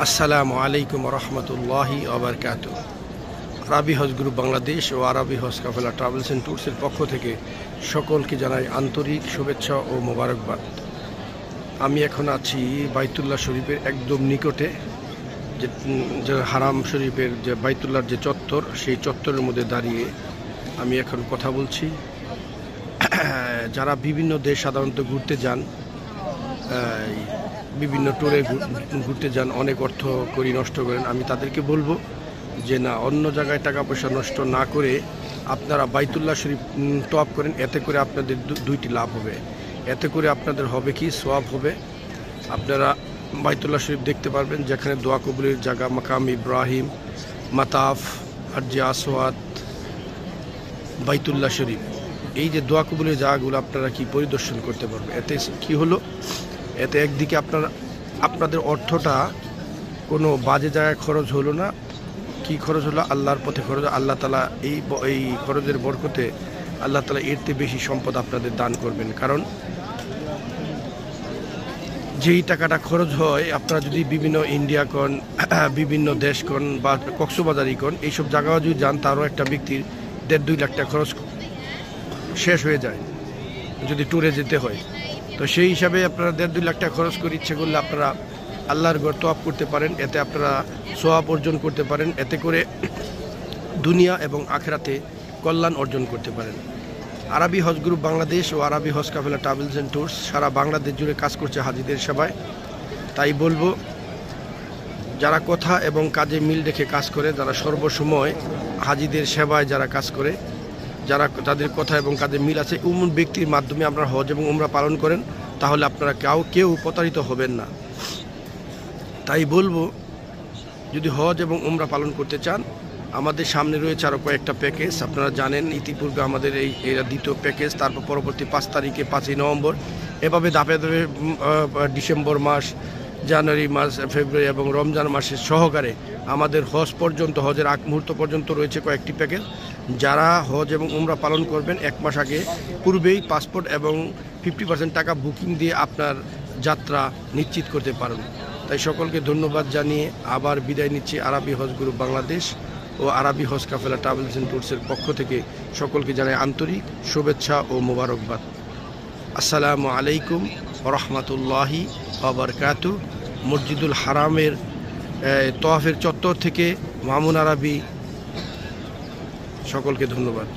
আসসালামু আলাইকুম রহমতুল্লাহি ওয়াবারকাতুহু। আরবি হজ গ্রুপ বাংলাদেশ ও আরবি হজ কাফেলা ট্রাভেলস অ্যান্ড ট্যুরসের পক্ষ থেকে সকলকে জানাই আন্তরিক শুভেচ্ছা ও মোবারকবাদ। আমি এখন আছি বাইতুল্লাহ শরীফের একদম নিকটে, যে হারাম শরীফের যে বাইতুল্লাহর যে চত্বর, সেই চত্বরের মধ্যে দাঁড়িয়ে আমি এখন কথা বলছি। যারা বিভিন্ন দেশ সাধারণত ঘুরতে যান, বিভিন্ন ট্যুরে ঘুরতে যান, অনেক অর্থ করি নষ্ট করেন, আমি তাদেরকে বলবো যে না, অন্য জায়গায় টাকা পয়সা নষ্ট না করে আপনারা বাইতুল্লাহ শরীফ তওয়াফ করেন। এতে করে আপনাদের দুইটি লাভ হবে। এতে করে আপনাদের হবে কি, সওয়াব হবে। আপনারা বাইতুল্লাহ শরীফ দেখতে পারবেন, যেখানে দোয়া কবুলের জায়গা, মাকাম ইব্রাহিম, মাতাফ, হাজ্জে আসওয়াদ, বাইতুল্লাহ শরীফ, এই যে দোয়া কবুলের জায়গাগুলো আপনারা কি পরিদর্শন করতে পারবেন। এতে কি হলো, এতে একদিকে আপনাদের অর্থটা কোনো বাজে জায়গায় খরচ হলো না। কি খরচ হলো? আল্লাহর পথে খরচ। আল্লাহ তাআলা এই খরচের বরকতে আল্লাহ তাআলা এর চেয়ে বেশি সম্পদ আপনাদের দান করবেন। কারণ যেই টাকাটা খরচ হয়, আপনারা যদি বিভিন্ন ইন্ডিয়া কন, বিভিন্ন দেশ কন বা কক্সবাজারই কন, এইসব জায়গায় যদি যান, তারও একটা ব্যক্তির 1.5-2 লাখ টাকা খরচ শেষ হয়ে যায় যদি ট্যুরে যেতে হয়। তো সেই হিসাবে আপনারা 1.5-2 লাখ টাকা খরচ করে ইচ্ছে করলে আপনারা আল্লাহর ঘর তওয়াফ করতে পারেন। এতে আপনারা সওয়াব অর্জন করতে পারেন। এতে করে দুনিয়া এবং আখিরাতে কল্যাণ অর্জন করতে পারেন। আরবি হজ গ্রুপ বাংলাদেশ ও আরবি হজ কাফেলা ট্রাভেলস অ্যান্ড ট্যুরস সারা বাংলাদেশ জুড়ে কাজ করছে হাজিদের সেবায়। তাই বলবো, যারা কথা এবং কাজে মিল রেখে কাজ করে, যারা সর্বসময় হাজিদের সেবায় যারা কাজ করে, যাদের কথা এবং কাজে মিল আছে, এমন ব্যক্তির মাধ্যমে আপনারা হজ এবং উমরা পালন করেন, তাহলে আপনারা কেউ প্রতারিত হবেন না। তাই বলবো, যদি হজ এবং উমরা পালন করতে চান, আমাদের সামনে রয়েছে আরও কয়েকটা প্যাকেজ। আপনারা জানেন ইতিপূর্বে আমাদের এরা দ্বিতীয় প্যাকেজ, তারপর পরবর্তী 5 তারিখে 5ই নভেম্বর, এভাবে ধাপে ধাপে ডিসেম্বর মাস, জানুয়ারি মাস, ফেব্রুয়ারি এবং রমজান মাসের সহকারে আমাদের হজ পর্যন্ত, হজের আগ মুহূর্ত পর্যন্ত রয়েছে কয়েকটি প্যাকেজ। যারা হজ এবং উমরা পালন করবেন, 1 মাস আগে পূর্বেই পাসপোর্ট এবং 50% টাকা বুকিং দিয়ে আপনার যাত্রা নিশ্চিত করতে পারেন। তাই সকলকে ধন্যবাদ জানিয়ে আবার বিদায় নিচ্ছি। আরবি হজ গ্রুপ বাংলাদেশ ও আরবি হজ কাফেলা ট্রাভেলস অ্যান্ড ট্যুরসের পক্ষ থেকে সকলকে জানাই আন্তরিক শুভেচ্ছা ও মোবারকবাদ। আসসালামু আলাইকুম রহমতুল্লাহি ওয়াবারকাতুহু। মসজিদুল হারামের তওয়াফের চত্বর থেকে মামুন আরবি, সকলকে ধন্যবাদ।